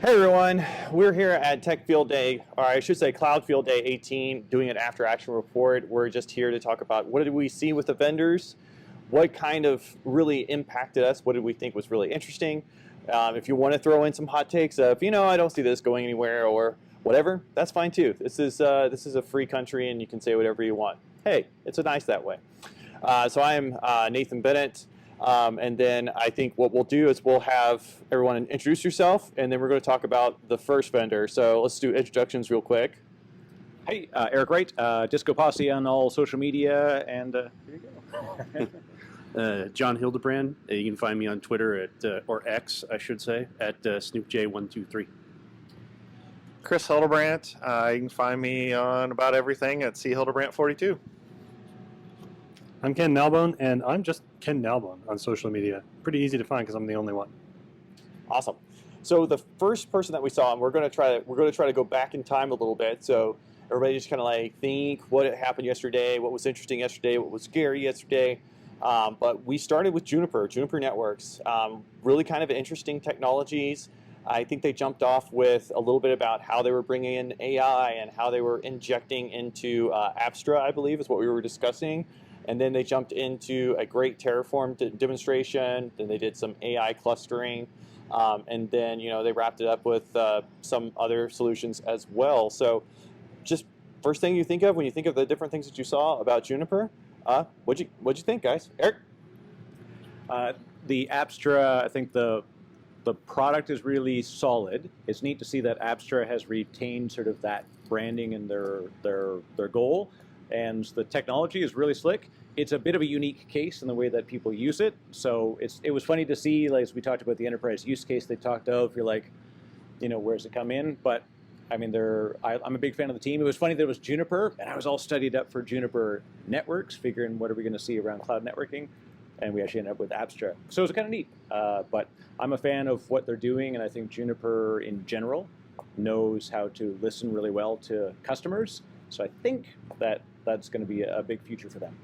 Hey everyone, we're here at Tech Field Day, or I should say Cloud Field Day 18, doing an after action report. We're just here to talk about what did we see with the vendors, what kind of really impacted us, what did we think was really interesting. If you want to throw in some hot takes of, I don't see this going anywhere or whatever, that's fine too. This is a free country and you can say whatever you want. Hey, it's nice that way. So I'm Nathan Bennett. And then I think what we'll do is we'll have everyone introduce yourself, and then we're going to talk about the first vendor. So let's do introductions real quick. Hey, Eric Wright, Disco Posse on all social media, and here you go. John Hildebrand. You can find me on Twitter at, or X, I should say, at SnoopJ123. Chris Hildebrandt. You can find me on about everything at childebrandt42. I'm Ken Nalbone, and I'm just Ken Nalbone on social media. Pretty easy to find because I'm the only one. Awesome. So the first person that we saw, and we're going to try to go back in time a little bit. So everybody just kind of like think what happened yesterday, what was interesting yesterday, what was scary yesterday. But we started with Juniper Networks. Really kind of interesting technologies. I think they jumped off with a little bit about how they were bringing in AI and how they were injecting into Apstra, I believe is what we were discussing. And then they jumped into a great Terraform demonstration. Then they did some AI clustering. And then, they wrapped it up with some other solutions as well. So just first thing you think of when you think of the different things that you saw about Juniper, what'd you think, guys? Eric? The Apstra, I think the product is really solid. It's neat to see that Apstra has retained sort of that branding and their goal. And the technology is really slick. It's a bit of a unique case in the way that people use it. So it was funny to see, like, as we talked about the enterprise use case they talked of, you're like, where's it come in? But I mean, I'm a big fan of the team. It was funny that it was Juniper, and I was all studied up for Juniper networks, figuring what are we going to see around cloud networking, and we actually ended up with Apstra. So it was kind of neat. But I'm a fan of what they're doing, and I think Juniper in general knows how to listen really well to customers. So I think that's going to be a big future for them.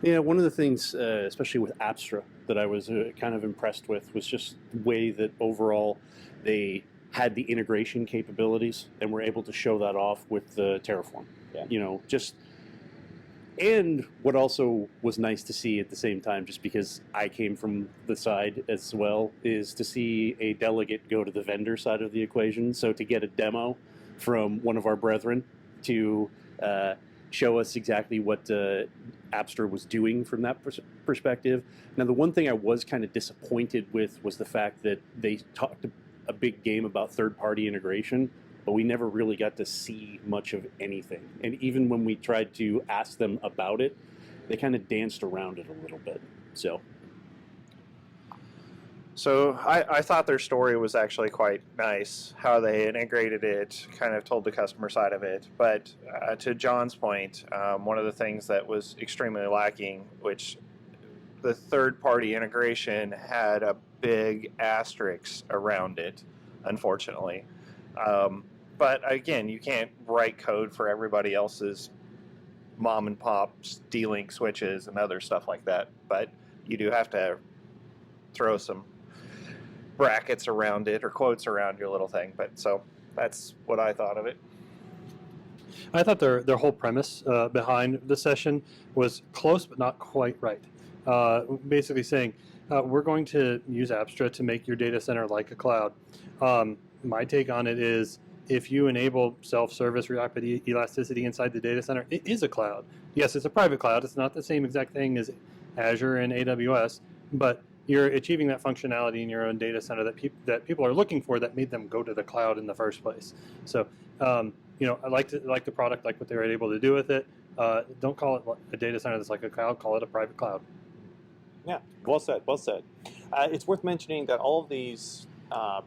Yeah, one of the things, especially with Apstra, that I was kind of impressed with was just the way that overall they had the integration capabilities and were able to show that off with the Terraform. Yeah. And what also was nice to see at the same time, just because I came from the side as well, is to see a delegate go to the vendor side of the equation. So to get a demo from one of our brethren to show us exactly what Apstra was doing from that perspective. Now, the one thing I was kind of disappointed with was the fact that they talked a big game about third-party integration, but we never really got to see much of anything. And even when we tried to ask them about it, they kind of danced around it a little bit. So I thought their story was actually quite nice, how they integrated it, kind of told the customer side of it. But to John's point, one of the things that was extremely lacking, which the third-party integration had a big asterisk around it, unfortunately. But again, you can't write code for everybody else's mom-and-pop D-Link switches and other stuff like that. But you do have to throw some brackets around it or quotes around your little thing. But so that's what I thought of it. I thought their whole premise behind the session was close but not quite right. Basically saying, we're going to use Apstra to make your data center like a cloud. My take on it is, if you enable self-service rapid elasticity inside the data center, it is a cloud. Yes, it's a private cloud. It's not the same exact thing as Azure and AWS, but you're achieving that functionality in your own data center that people are looking for, that made them go to the cloud in the first place. So, I like the product, like what they were able to do with it. Don't call it a data center that's like a cloud. Call it a private cloud. Yeah, well said, well said. It's worth mentioning that all of these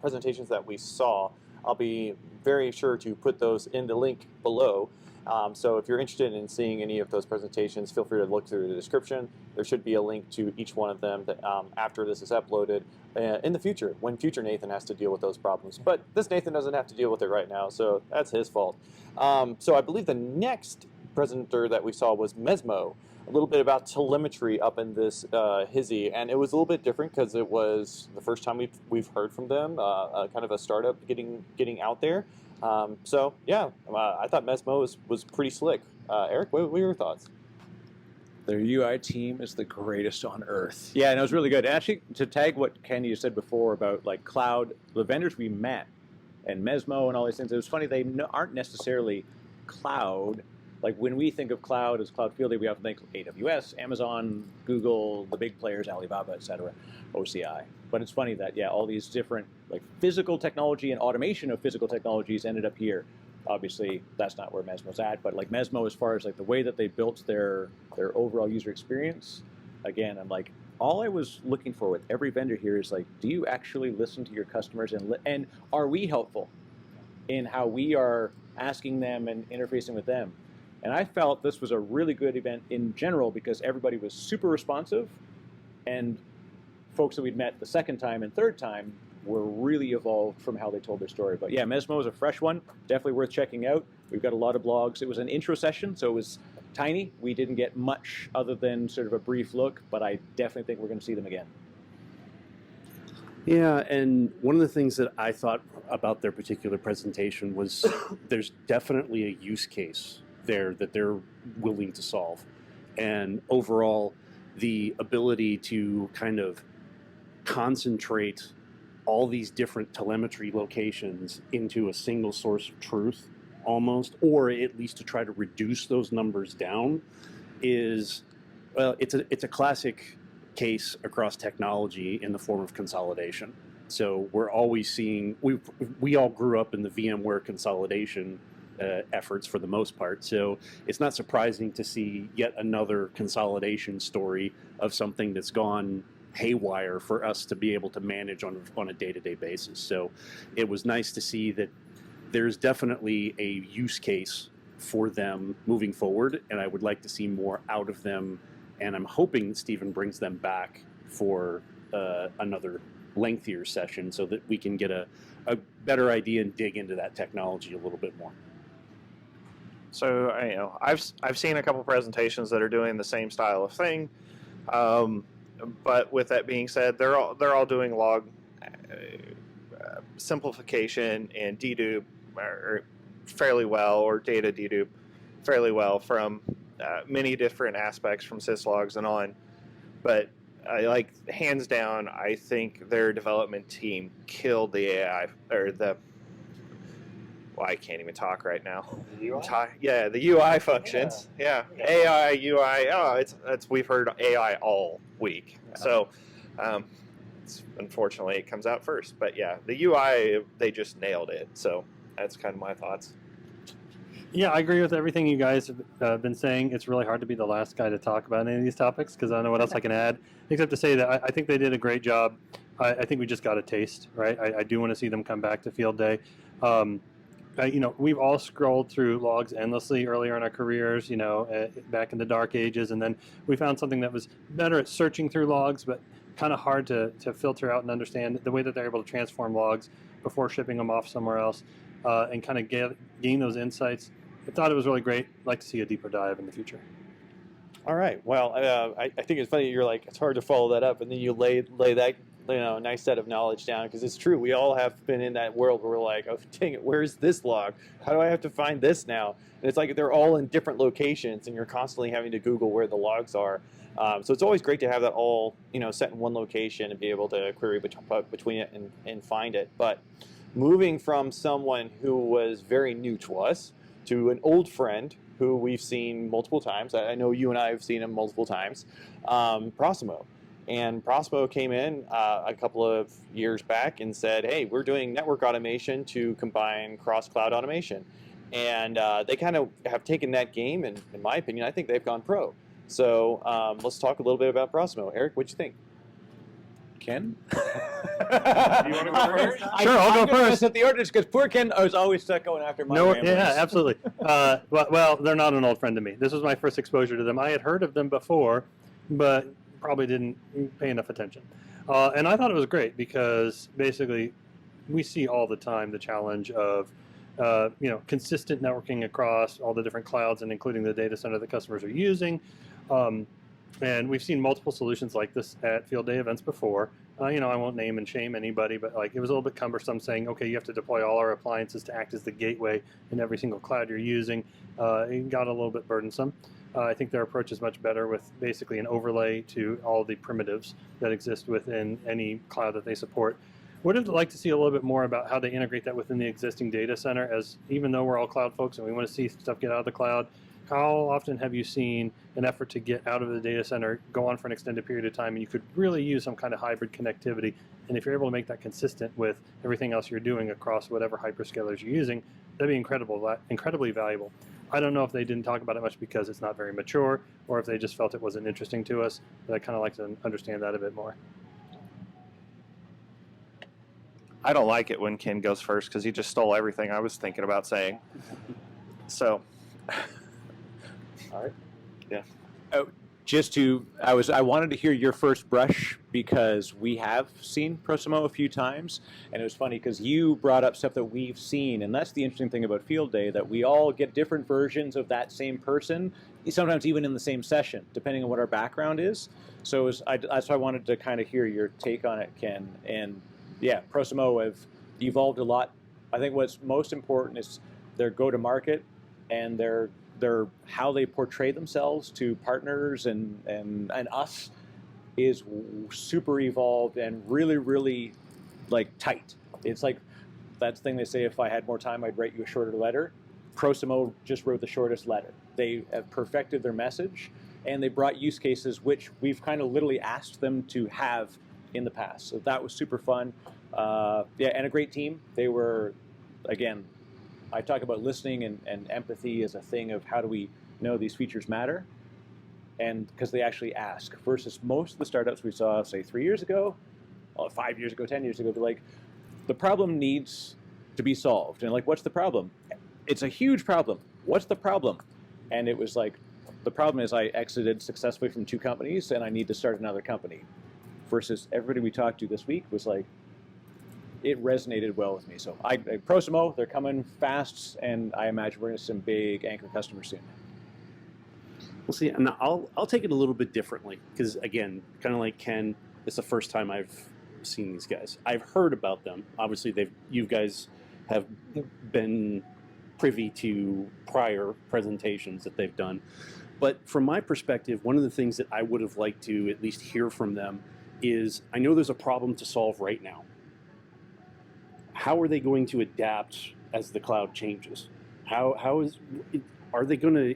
presentations that we saw, I'll be very sure to put those in the link below. So if you're interested in seeing any of those presentations, feel free to look through the description. There should be a link to each one of them that, after this is uploaded in the future, when future Nathan has to deal with those problems. But this Nathan doesn't have to deal with it right now, so that's his fault. So I believe the next presenter that we saw was Mezmo. a little bit about telemetry up in this hizzy, and it was a little bit different because it was the first time we've heard from them, kind of a startup getting out there. So yeah, I thought Mezmo was pretty slick. Eric, what were your thoughts? Their UI team is the greatest on earth. Yeah, and it was really good. Actually, to tag what Kenny you said before about like cloud, the vendors we met, and Mezmo and all these things, it was funny, they aren't necessarily cloud. Like when we think of cloud as cloud field, we often think AWS, Amazon, Google, the big players, Alibaba, etc., OCI. But it's funny that, yeah, all these different like physical technology and automation of physical technologies ended up here. Obviously, that's not where Mezmo's at, but like Mezmo, as far as like the way that they built their overall user experience, again, I'm like, all I was looking for with every vendor here is like, do you actually listen to your customers and are we helpful in how we are asking them and interfacing with them? And I felt this was a really good event in general because everybody was super responsive, and folks that we'd met the second time and third time were really evolved from how they told their story. But yeah, Mezmo is a fresh one, definitely worth checking out. We've got a lot of blogs. It was an intro session, so it was tiny. We didn't get much other than sort of a brief look, but I definitely think we're going to see them again. Yeah, and one of the things that I thought about their particular presentation was there's definitely a use case there that they're willing to solve. And overall, the ability to kind of concentrate all these different telemetry locations into a single source of truth almost, or at least to try to reduce those numbers down is, well, it's a classic case across technology in the form of consolidation. So we're always seeing, we all grew up in the VMware consolidation efforts for the most part. So it's not surprising to see yet another consolidation story of something that's gone haywire for us to be able to manage on a day-to-day basis. So it was nice to see that there's definitely a use case for them moving forward, and I would like to see more out of them, and I'm hoping that Stephen brings them back for another lengthier session so that we can get a better idea and dig into that technology a little bit more. So I've seen a couple presentations that are doing the same style of thing. But with that being said, they're all doing log simplification and dedupe fairly well, or data dedupe fairly well from many different aspects from syslogs and on. But hands down, I think their development team killed the AI or the. Well, I can't even talk right now. The UI? Yeah, the UI functions. Yeah. AI, UI. Oh, we've heard AI all week. Yeah. So, unfortunately, it comes out first. But yeah, the UI, they just nailed it. So that's kind of my thoughts. Yeah, I agree with everything you guys have been saying. It's really hard to be the last guy to talk about any of these topics because I don't know what else I can add, except to say that I think they did a great job. I think we just got a taste, right? I do want to see them come back to Field Day. We've all scrolled through logs endlessly earlier in our careers, back in the dark ages, and then we found something that was better at searching through logs, but kind of hard to filter out and understand the way that they're able to transform logs before shipping them off somewhere else, and kind of gain those insights. I thought it was really great. I'd like to see a deeper dive in the future. All right. Well, I think it's funny. You're like, it's hard to follow that up, and then you lay that nice set of knowledge down, because it's true. We all have been in that world where we're like, oh, dang it, where's this log? How do I have to find this now? And it's like they're all in different locations, and you're constantly having to Google where the logs are. So it's always great to have that all set in one location and be able to query between it and find it. But moving from someone who was very new to us to an old friend who we've seen multiple times. I know you and I have seen him multiple times, Prosimo. And Prosimo came in a couple of years back and said, hey, we're doing network automation to combine cross-cloud automation. And they kind of have taken that game, and in my opinion, I think they've gone pro. So let's talk a little bit about Prosimo. Eric, what'd you think? Ken? Do you want to go first? Sure, I'll go first. Set the orders because poor Ken was always stuck going after my ramblings. Yeah, absolutely. Well, they're not an old friend to me. This was my first exposure to them. I had heard of them before, but probably didn't pay enough attention. And I thought it was great because basically we see all the time the challenge of consistent networking across all the different clouds and including the data center that customers are using. And we've seen multiple solutions like this at field day events before. I won't name and shame anybody, but like it was a little bit cumbersome saying, okay, you have to deploy all our appliances to act as the gateway in every single cloud you're using. It got a little bit burdensome. I think their approach is much better with basically an overlay to all the primitives that exist within any cloud that they support. Would like to see a little bit more about how they integrate that within the existing data center, as even though we're all cloud folks and we want to see stuff get out of the cloud, how often have you seen an effort to get out of the data center go on for an extended period of time, and you could really use some kind of hybrid connectivity? And if you're able to make that consistent with everything else you're doing across whatever hyperscalers you're using, that'd be incredibly valuable. I don't know if they didn't talk about it much because it's not very mature, or if they just felt it wasn't interesting to us, but I'd kind of like to understand that a bit more. I don't like it when Ken goes first because he just stole everything I was thinking about saying. So, All right. Yeah. Oh, I wanted to hear your first brush because we have seen Prosimo a few times, and it was funny because you brought up stuff that we've seen, and that's the interesting thing about Field Day, that we all get different versions of that same person, sometimes even in the same session, depending on what our background is. So that's why I wanted to kind of hear your take on it, Ken. And yeah, Prosimo have evolved a lot. I think what's most important is their go-to-market and their how they portray themselves to partners and us is super evolved and really, really like tight. It's like that thing they say, if I had more time, I'd write you a shorter letter. Prosimo just wrote the shortest letter. They have perfected their message, and they brought use cases which we've kind of literally asked them to have in the past. So that was super fun. Yeah, and a great team. They were, again, I talk about listening and empathy as a thing of how do we know these features matter, and because they actually ask, versus most of the startups we saw, say 3 years ago, 5 years ago, 10 years ago, they're like, the problem needs to be solved. And like, what's the problem? It's a huge problem. What's the problem? And it was like, the problem is I exited successfully from 2 companies and I need to start another company. Versus everybody we talked to this week was like, it resonated well with me. So Prosimo, they're coming fast, and I imagine we're going to see some big anchor customers soon. We'll see, and I'll take it a little bit differently because, again, kind of like Ken, it's the first time I've seen these guys. I've heard about them. Obviously, you guys have been privy to prior presentations that they've done. But from my perspective, one of the things that I would have liked to at least hear from them is, I know there's a problem to solve right now. How are they going to adapt as the cloud changes? Are they going to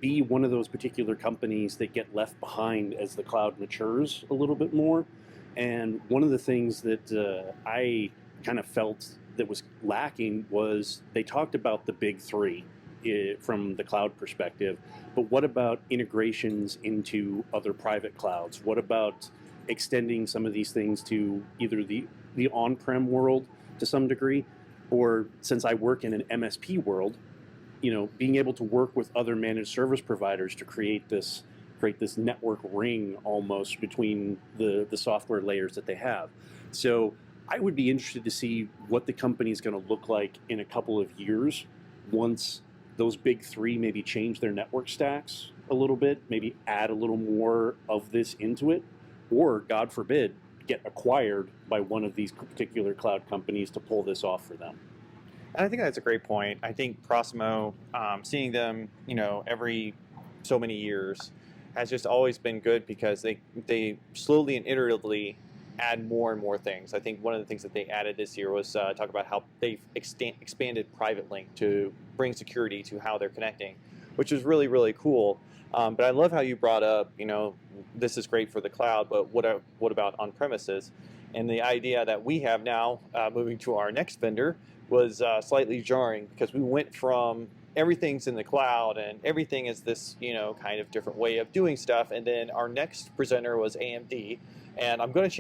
be one of those particular companies that get left behind as the cloud matures a little bit more? And one of the things that I kind of felt that was lacking was they talked about the big 3 from the cloud perspective, but what about integrations into other private clouds? What about extending some of these things to either the on-prem world to some degree, or since I work in an MSP world, being able to work with other managed service providers to create this network ring almost between the software layers that they have. So I would be interested to see what the company is going to look like in a couple of years once those big 3 maybe change their network stacks a little bit, maybe add a little more of this into it, or God forbid, get acquired by one of these particular cloud companies to pull this off for them. And I think that's a great point. I think Prosimo, seeing them, every so many years, has just always been good because they slowly and iteratively add more and more things. I think one of the things that they added this year was talk about how they've expanded Private Link to bring security to how they're connecting, which is really, really cool. But I love how you brought up, this is great for the cloud, but what about on-premises? And the idea that we have now, moving to our next vendor, was slightly jarring because we went from everything's in the cloud and everything is this, kind of different way of doing stuff. And then our next presenter was AMD. And I'm going to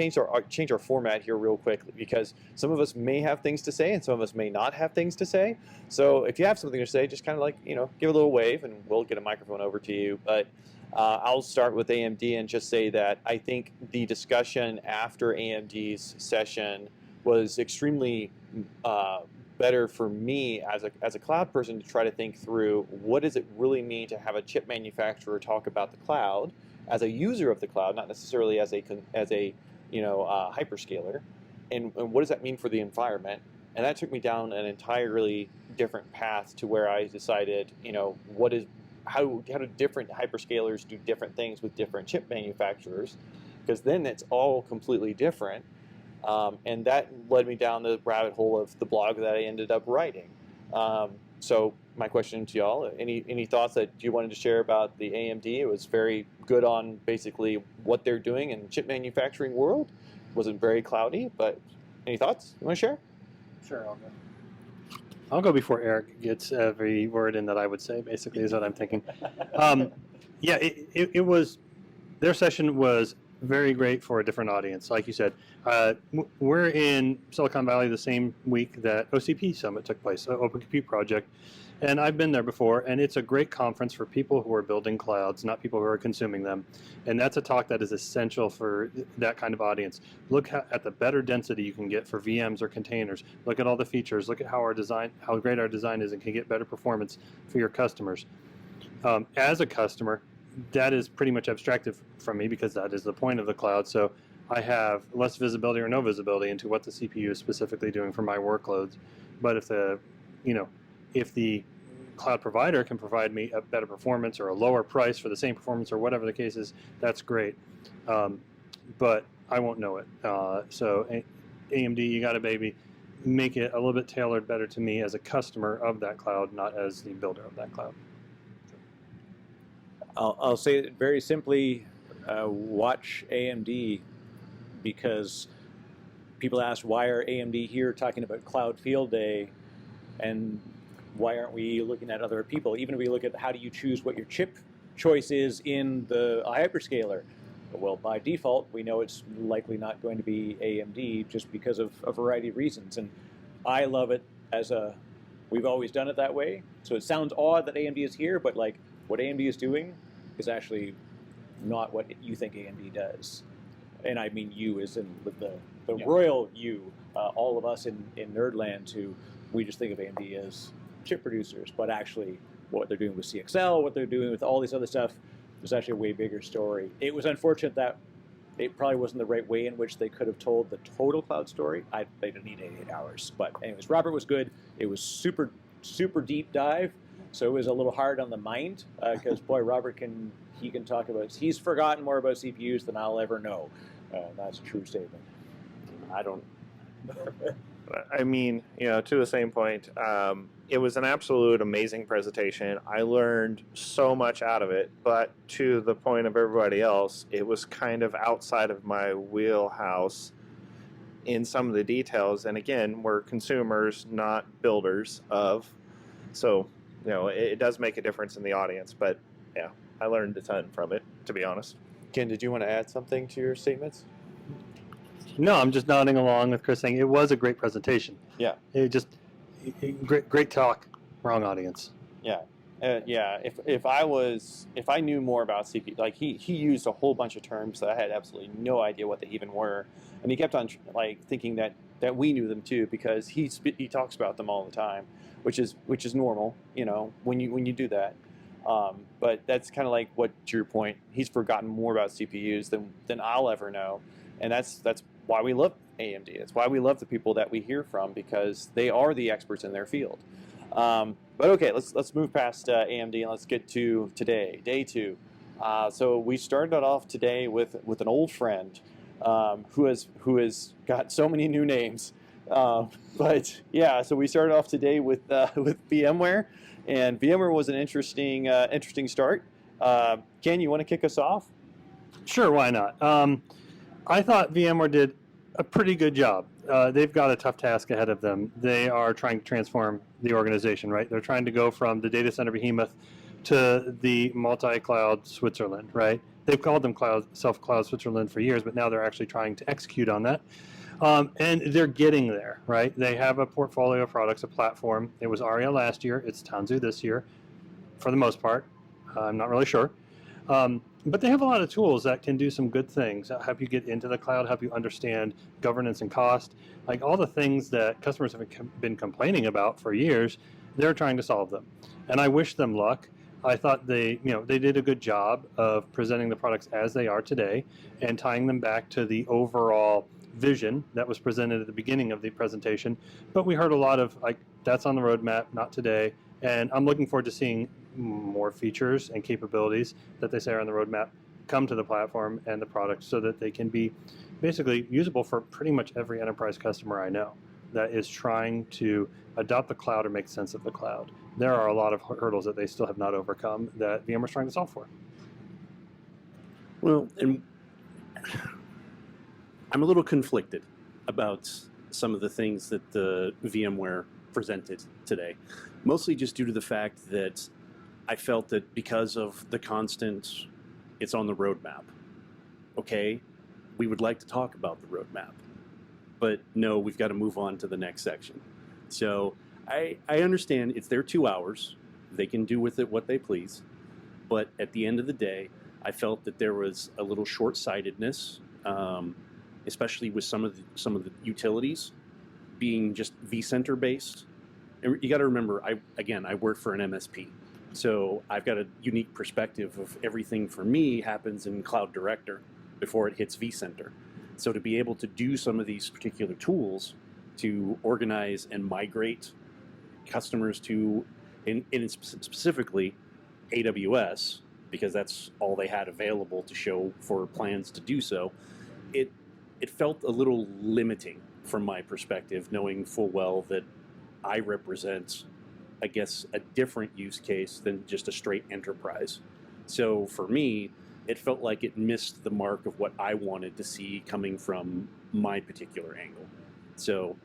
change our format here real quick because some of us may have things to say and some of us may not have things to say. So if you have something to say, just kind of like, give a little wave and we'll get a microphone over to you. But I'll start with AMD and just say that I think the discussion after AMD's session was extremely better for me as a cloud person to try to think through what does it really mean to have a chip manufacturer talk about the cloud as a user of the cloud, not necessarily as a hyperscaler, and what does that mean for the environment? And that took me down an entirely different path to where I decided, how do different hyperscalers do different things with different chip manufacturers? Because then it's all completely different. And that led me down the rabbit hole of the blog that I ended up writing. So my question to y'all, any thoughts that you wanted to share about the AMD? It was very good on basically what they're doing in the chip manufacturing world. Wasn't very cloudy, but any thoughts you want to share? Sure, I'll go. I'll go before Eric gets every word in that I would say, basically, is what I'm thinking. Yeah, it was, their session was very great for a different audience. Like you said, we're in Silicon Valley the same week that OCP Summit took place, Open Compute Project, and I've been there before, and it's a great conference for people who are building clouds, not people who are consuming them. And that's a talk that is essential for that kind of audience. Look at the better density you can get for VMs or containers. Look at all the features. Look at how great our design is and can get better performance for your customers. As a customer, that is pretty much abstracted from me because that is the point of the cloud. So I have less visibility or no visibility into what the CPU is specifically doing for my workloads. But if the cloud provider can provide me a better performance or a lower price for the same performance or whatever the case is, that's great. But I won't know it. So AMD, you got to make it a little bit tailored better to me as a customer of that cloud, not as the builder of that cloud. I'll say it very simply, watch AMD, because people ask, why are AMD here talking about Cloud Field Day, and why aren't we looking at other people? Even if we look at how do you choose what your chip choice is in the hyperscaler, well, by default, we know it's likely not going to be AMD just because of a variety of reasons. And I love it we've always done it that way. So it sounds odd that AMD is here, but like what AMD is doing is actually not what you think AMD does. And I mean you as in with the royal you, all of us in Nerdland who we just think of AMD as chip producers, but actually what they're doing with CXL, what they're doing with all this other stuff, is actually a way bigger story. It was unfortunate that it probably wasn't the right way in which they could have told the total cloud story. They didn't need 88 hours. But anyways, Robert was good. It was super, super deep dive. So it was a little hard on the mind because, boy, Robert can talk about, he's forgotten more about CPUs than I'll ever know. That's a true statement. I don't. I mean, to the same point, it was an absolute amazing presentation. I learned so much out of it, but to the point of everybody else, it was kind of outside of my wheelhouse in some of the details. And again, we're consumers, not builders of. So, it does make a difference in the audience. But yeah, I learned a ton from it, to be honest. Ken, did you want to add something to your statements? No, I'm just nodding along with Chris saying it was a great presentation. Yeah. Great talk, wrong audience. Yeah. Yeah. If I knew more about CPU, like he used a whole bunch of terms that I had absolutely no idea what they even were, and he kept on thinking that we knew them too because he talks about them all the time, which is normal, when you do that. But that's kind of like what, to your point, he's forgotten more about CPUs than I'll ever know, and that's why we love AMD. It's why we love the people that we hear from because they are the experts in their field. But okay, let's move past AMD and let's get to today, day 2. So we started off today with an old friend who has got so many new names. But yeah, so we started off today with VMware, and VMware was an interesting start. Ken, you want to kick us off? Sure, why not? I thought VMware did a pretty good job. They've got a tough task ahead of them. They are trying to transform the organization, right? They're trying to go from the data center behemoth to the multi-cloud Switzerland, right? They've called them self-cloud Switzerland for years, but now they're actually trying to execute on that. And they're getting there, right? They have a portfolio of products, a platform. It was Aria last year. It's Tanzu this year, for the most part. I'm not really sure. But they have a lot of tools that can do some good things, help you get into the cloud, help you understand governance and cost, like all the things that customers have been complaining about for years. They're trying to solve them, and I wish them luck. I thought they did a good job of presenting the products as they are today and tying them back to the overall vision that was presented at the beginning of the presentation. But we heard a lot of like, that's on the roadmap, not today. And I'm looking forward to seeing more features and capabilities that they say are on the roadmap come to the platform and the product so that they can be basically usable for pretty much every enterprise customer I know that is trying to adopt the cloud or make sense of the cloud. There are a lot of hurdles that they still have not overcome that VMware's trying to solve for. Well, and I'm a little conflicted about some of the things that the VMware presented today, mostly just due to the fact that I felt that because of the constant, it's on the roadmap. Okay, we would like to talk about the roadmap, but no, we've got to move on to the next section. So I understand it's their 2 hours. They can do with it what they please. But at the end of the day, I felt that there was a little short-sightedness, especially with some of the utilities being just vCenter based. And you got to remember, I work for an MSP. So I've got a unique perspective of everything for me happens in Cloud Director before it hits vCenter. So to be able to do some of these particular tools to organize and migrate customers to, in specifically AWS, because that's all they had available to show for plans to do so, it felt a little limiting from my perspective, knowing full well that I represent, I guess, a different use case than just a straight enterprise. So for me, it felt like it missed the mark of what I wanted to see coming from my particular angle. So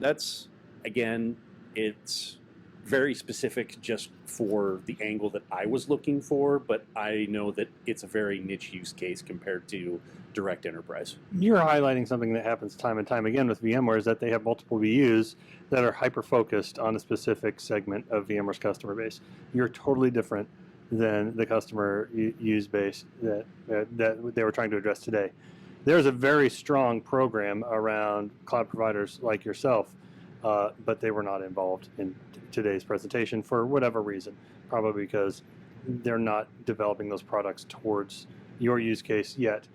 that's, again, it's very specific just for the angle that I was looking for, but I know that it's a very niche use case compared to direct enterprise. You're highlighting something that happens time and time again with VMware, is that they have multiple VUs that are hyper-focused on a specific segment of VMware's customer base. You're totally different than the customer use base that they were trying to address today. There's a very strong program around cloud providers like yourself, but they were not involved in today's presentation for whatever reason, probably because they're not developing those products towards your use case yet.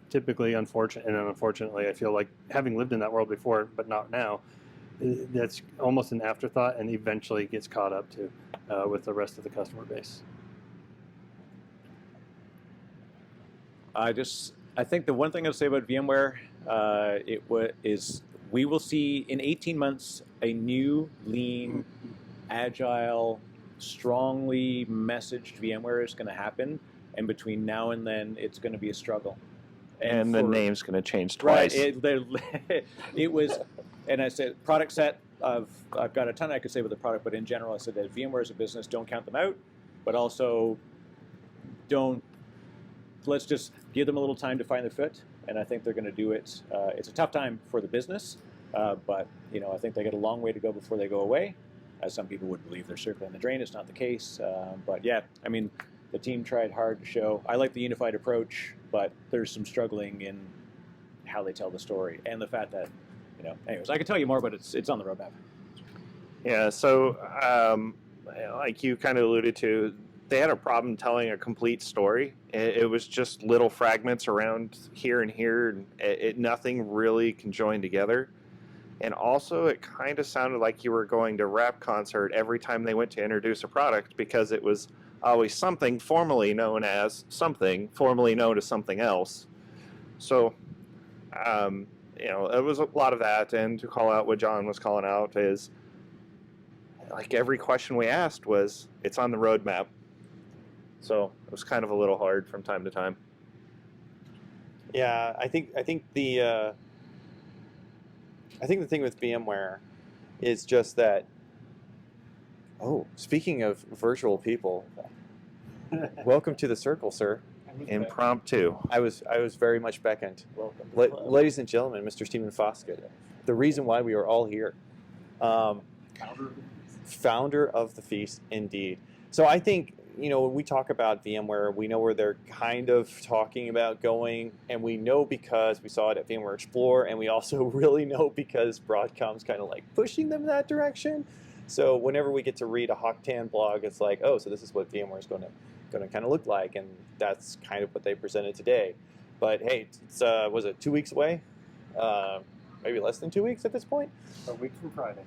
Typically, unfortunately, I feel like, having lived in that world before, but not now, that's almost an afterthought and eventually gets caught up to with the rest of the customer base. I think the one thing I'll say about VMware is we will see in 18 months a new, lean, agile, strongly messaged VMware is going to happen, and between now and then, it's going to be a struggle. And the name's going to change twice. Right. It was, and I said, product set. I've got a ton I could say with the product, but in general, I said that VMware as a business, don't count them out, but also let's just give them a little time to find their foot, and I think they're going to do it. It's a tough time for the business, but I think they got a long way to go before they go away. As some people would believe they're circling the drain, it's not the case. But yeah, I mean, the team tried hard to show. I like the unified approach, but there's some struggling in how they tell the story, and the fact that, anyways, I could tell you more, but it's on the roadmap. Yeah, so like you kind of alluded to, they had a problem telling a complete story. It was just little fragments around here and here, and nothing really conjoined together. And also, it kind of sounded like you were going to rap concert every time they went to introduce a product, because it was always something formerly known as something, formerly known as something else. So, it was a lot of that. And to call out what John was calling out is, like, every question we asked was, it's on the roadmap. So it was kind of a little hard from time to time. Yeah, I think the thing with VMware is just that. Oh, speaking of virtual people, welcome to the circle, sir. Impromptu. I was very much beckoned. Welcome, ladies and gentlemen, Mr. Stephen Foskett, the reason why we are all here. Founder of the feast, indeed. So I think when we talk about VMware, we know where they're kind of talking about going, and we know because we saw it at VMware Explore, and we also really know because Broadcom's kind of like pushing them that direction. So whenever we get to read a Hawktan blog, it's like, oh, so this is what VMware is going to kind of look like, and that's kind of what they presented today. But hey, it's was it 2 weeks away? Maybe less than 2 weeks at this point. A week from Friday.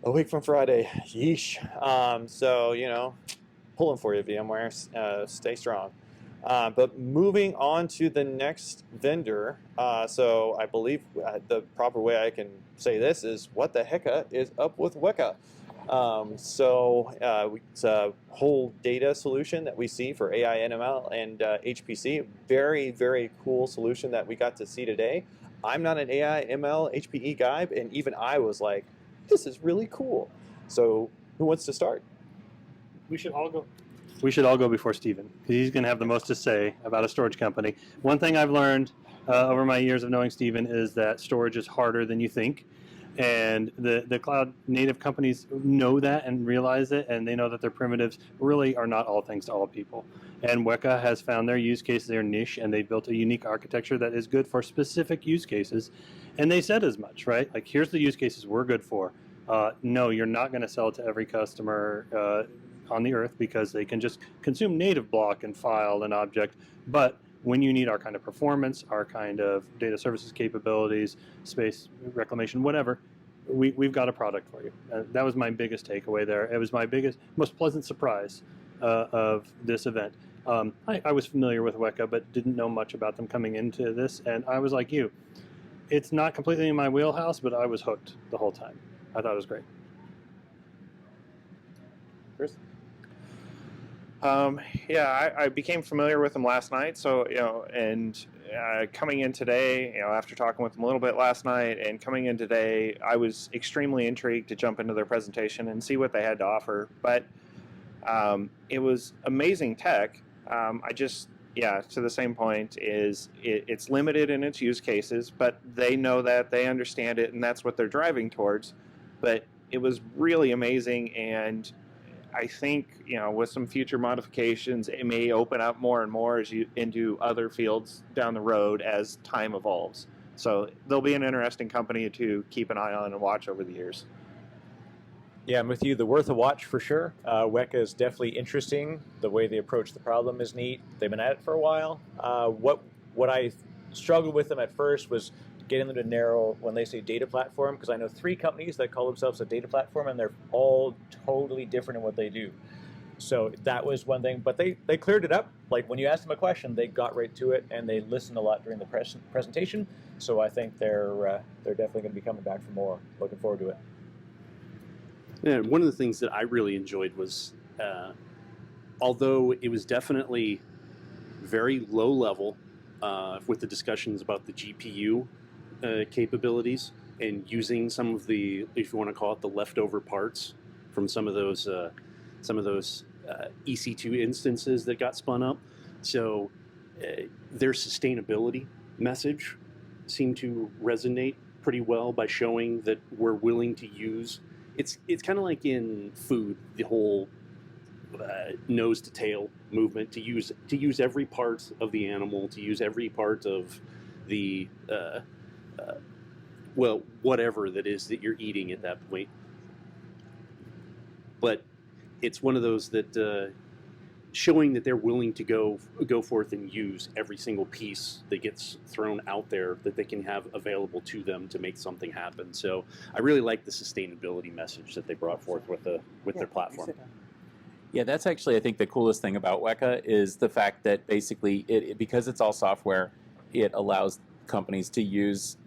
A week from Friday. Yeesh. So pulling for you, VMware. Stay strong. But moving on to the next vendor. So I believe the proper way I can say this is, what the hecka is up with WEKA? It's a whole data solution that we see for AI, NML, and HPC. Very, very cool solution that we got to see today. I'm not an AI, ML, HPE guy, and even I was like, this is really cool. So who wants to start? We should all go. We should all go before Steven, because he's going to have the most to say about a storage company. One thing I've learned over my years of knowing Steven is that storage is harder than you think. And the cloud native companies know that and realize it, and they know that their primitives really are not all things to all people. And WEKA has found their use case, their niche, and they built a unique architecture that is good for specific use cases. And they said as much, right? Like, here's the use cases we're good for. No, you're not going to sell it to every customer on the earth, because they can just consume native block and file and object. But when you need our kind of performance, our kind of data services capabilities, space reclamation, whatever, we've got a product for you. That was my biggest takeaway there. It was my most pleasant surprise of this event. I was familiar with WEKA, but didn't know much about them coming into this, and I was like you. It's not completely in my wheelhouse, but I was hooked the whole time. I thought it was great. Chris? I became familiar with them last night. So, and coming in today, after talking with them a little bit last night and coming in today, I was extremely intrigued to jump into their presentation and see what they had to offer. But it was amazing tech. To the same point, it's limited in its use cases, but they know that, they understand it, and that's what they're driving towards. But it was really amazing, and I think, with some future modifications, it may open up more and more into other fields down the road as time evolves. So they'll be an interesting company to keep an eye on and watch over the years. Yeah, I'm with you. The worth a watch for sure. WEKA is definitely interesting. The way they approach the problem is neat. They've been at it for a while. What I struggled with them at first was getting them to narrow when they say data platform, because I know 3 companies that call themselves a data platform, and they're all totally different in what they do. So that was one thing, but they cleared it up. Like, when you asked them a question, they got right to it, and they listened a lot during the presentation. So I think they're definitely going to be coming back for more. Looking forward to it. Yeah, one of the things that I really enjoyed was, although it was definitely very low level with the discussions about the GPU capabilities and using some of the, if you want to call it, the leftover parts from some of those EC2 instances that got spun up. So their sustainability message seemed to resonate pretty well by showing that we're willing to use. It's kind of like in food, the whole nose to tail movement, to use every part of the animal, to use every part of the whatever that is that you're eating at that point. But it's one of those that showing that they're willing to go forth and use every single piece that gets thrown out there that they can have available to them to make something happen. So I really like the sustainability message that they brought forth with their platform. Yeah, that's actually, I think, the coolest thing about WEKA is the fact that basically, because it's all software, it allows companies to use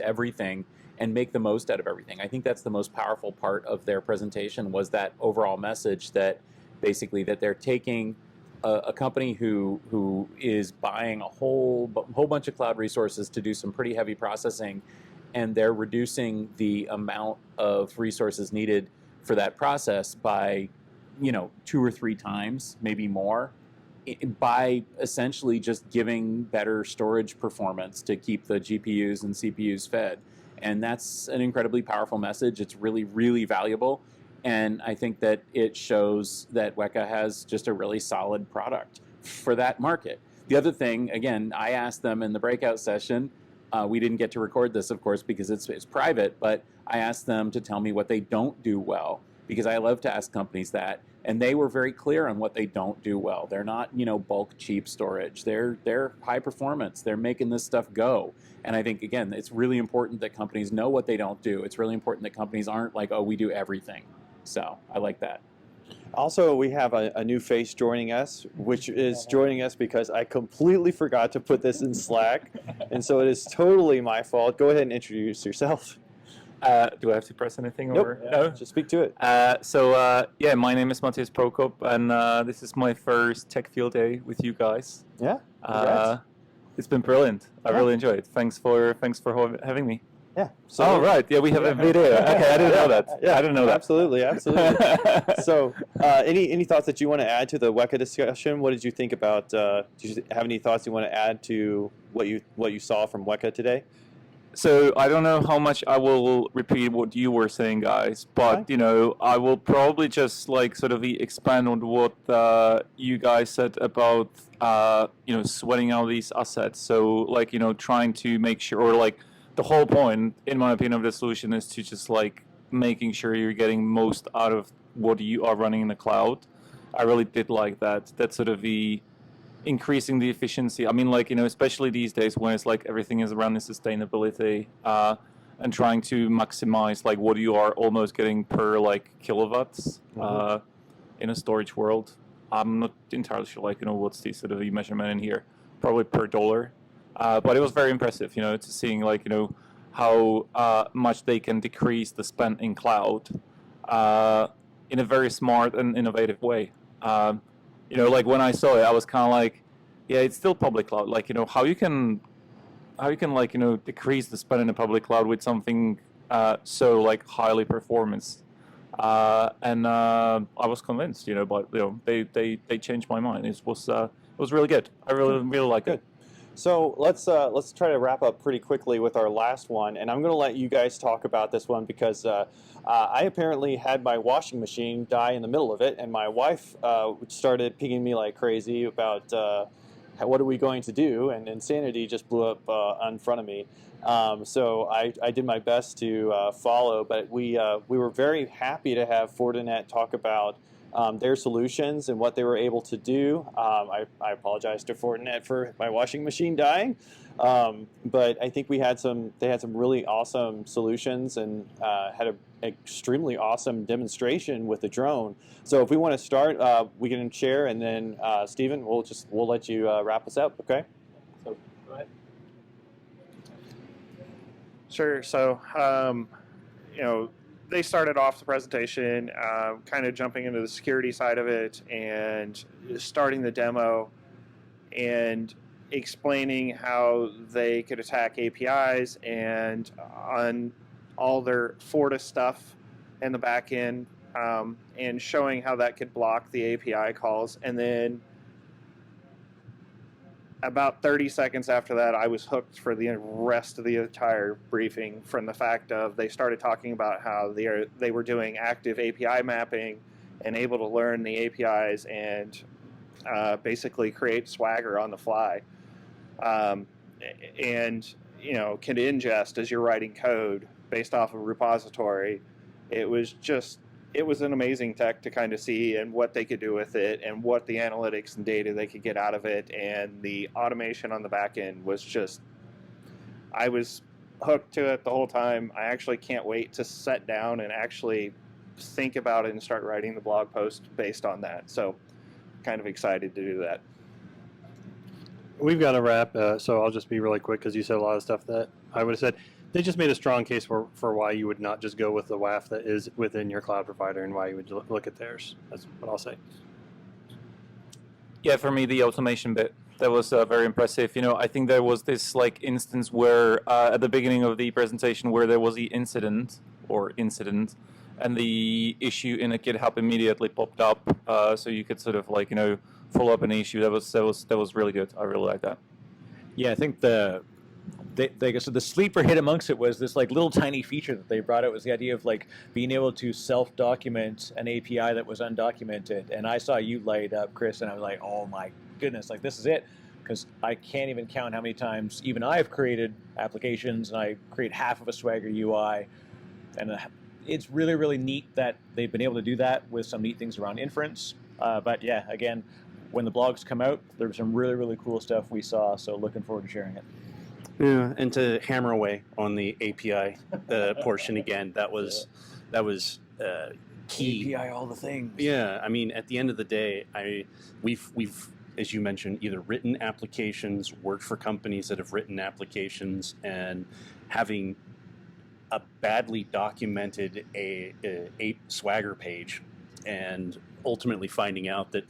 everything and make the most out of everything. I think that's the most powerful part of their presentation, was that overall message that basically that they're taking a company who is buying a whole bunch of cloud resources to do some pretty heavy processing, and they're reducing the amount of resources needed for that process by 2 or 3 times, maybe more, by essentially just giving better storage performance to keep the GPUs and CPUs fed. And that's an incredibly powerful message. It's really, really valuable. And I think that it shows that WEKA has just a really solid product for that market. The other thing, again, I asked them in the breakout session, we didn't get to record this, of course, because it's private, but I asked them to tell me what they don't do well, because I love to ask companies that, and they were very clear on what they don't do well. They're not, bulk cheap storage. They're high performance. They're making this stuff go. And I think, again, it's really important that companies know what they don't do. It's really important that companies aren't like, oh, we do everything. So I like that. Also, we have a new face joining us, which is joining us because I completely forgot to put this in Slack, and so it is totally my fault. Go ahead and introduce yourself. Do I have to press anything? Nope. Or no? Just speak to it. Yeah, my name is Matthias Prokop, and this is my first Tech Field Day with you guys. Yeah. Congrats. It's been brilliant. I really enjoyed it. Thanks for having me. Yeah. So, oh, right. Yeah, we have a video. Okay, I didn't know that. Yeah, I didn't know that. Absolutely. So, any thoughts that you want to add to the WEKA discussion? What did you think about? Do you have any thoughts you want to add to what you saw from WEKA today? So I don't know how much I will repeat what you were saying, guys, but I will probably just sort of expand on what you guys said about sweating out these assets. So trying to make sure, or the whole point, in my opinion, of the solution is to just making sure you're getting most out of what you are running in the cloud. I really did like that. That's sort of the increasing the efficiency. I mean, especially these days when it's everything is around the sustainability and trying to maximize what you are almost getting per kilowatts in a storage world. I'm not entirely sure what's the sort of the measurement in here, probably per dollar. But it was very impressive, to seeing how much they can decrease the spend in cloud in a very smart and innovative way. When I saw it, I was kind of yeah, it's still public cloud. How you can decrease the spend in a public cloud with something so highly performance. And I was convinced, but they changed my mind. It was really good. I really liked it. So let's try to wrap up pretty quickly with our last one, and I'm going to let you guys talk about this one because I apparently had my washing machine die in the middle of it, and my wife started pinging me like crazy about what are we going to do, and Insanity just blew up in front of me. So I did my best to follow, but we were very happy to have Fortinet talk about their solutions and what they were able to do. I apologize to Fortinet for my washing machine dying, but I think they had some really awesome solutions and had an extremely awesome demonstration with the drone. So if we want to start, we can share, and then Stephen, we'll let you wrap us up. Okay. So go ahead. Sure. So they started off the presentation kind of jumping into the security side of it and starting the demo and explaining how they could attack APIs and on all their Fortis stuff in the back end and showing how that could block the API calls. And then about 30 seconds after that, I was hooked for the rest of the entire briefing from the fact of they started talking about how they were doing active API mapping and able to learn the APIs and basically create Swagger on the fly. And, can ingest as you're writing code based off of a repository. It was an amazing tech to kind of see and what they could do with it and what the analytics and data they could get out of it, and the automation on the back end was just, I was hooked to it the whole time. I actually can't wait to sit down and actually think about it and start writing the blog post based on that. So kind of excited to do that. We've got to wrap, so I'll just be really quick because you said a lot of stuff that I would have said. They just made a strong case for why you would not just go with the WAF that is within your cloud provider and why you would look at theirs. That's what I'll say. Yeah, for me, the automation bit, that was very impressive. I think there was this instance where at the beginning of the presentation where there was the incident, and the issue in a GitHub immediately popped up, so you could sort of follow up an issue. That was really good. I really like that. Yeah, I think so the sleeper hit amongst it was this like little tiny feature that they brought out was the idea of like being able to self-document an API that was undocumented. And I saw you light up, Chris, and I was like, oh my goodness, like this is it. Because I can't even count how many times even I've created applications and I create half of a Swagger UI. And it's really, really neat that they've been able to do that with some neat things around inference. But yeah, again, when the blogs come out, there's some really, really cool stuff we saw. So looking forward to sharing it. Yeah, and to hammer away on the API portion again, that was key. API, all the things. Yeah, I mean, at the end of the day, we've as you mentioned, either written applications, worked for companies that have written applications, and having a badly documented a Swagger page, and ultimately finding out that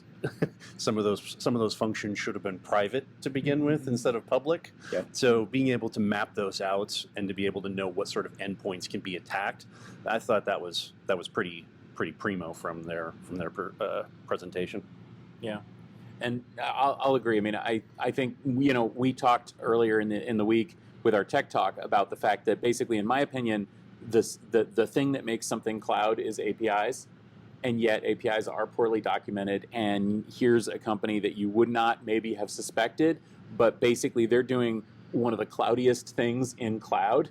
some of those functions should have been private to begin with instead of public. Yeah. So being able to map those out and to be able to know what sort of endpoints can be attacked, I thought that was pretty primo from their presentation. Yeah. And I'll agree. I mean, I think, you know, we talked earlier in the week with our tech talk about the fact that basically, in my opinion, the thing that makes something cloud is APIs, and yet APIs are poorly documented. And here's a company that you would not maybe have suspected, but basically they're doing one of the cloudiest things in cloud,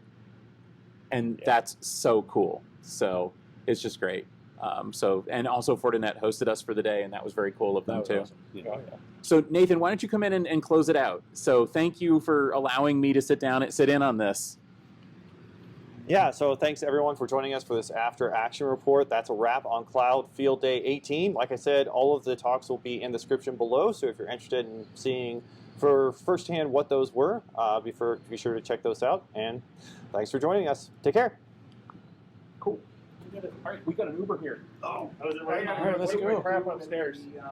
and that's so cool. So it's just great. And also Fortinet hosted us for the day, and that was very cool of them too. Awesome. Yeah. So Nathan, why don't you come in and close it out? So thank you for allowing me to sit in on this. Yeah, so thanks everyone for joining us for this after action report. That's a wrap on Cloud Field Day 18. Like I said, all of the talks will be in the description below, so if you're interested in seeing for firsthand what those were, be sure to check those out. And thanks for joining us. Take care. Cool. All right, we got an Uber here. Oh, I was All right, let's go. crap upstairs.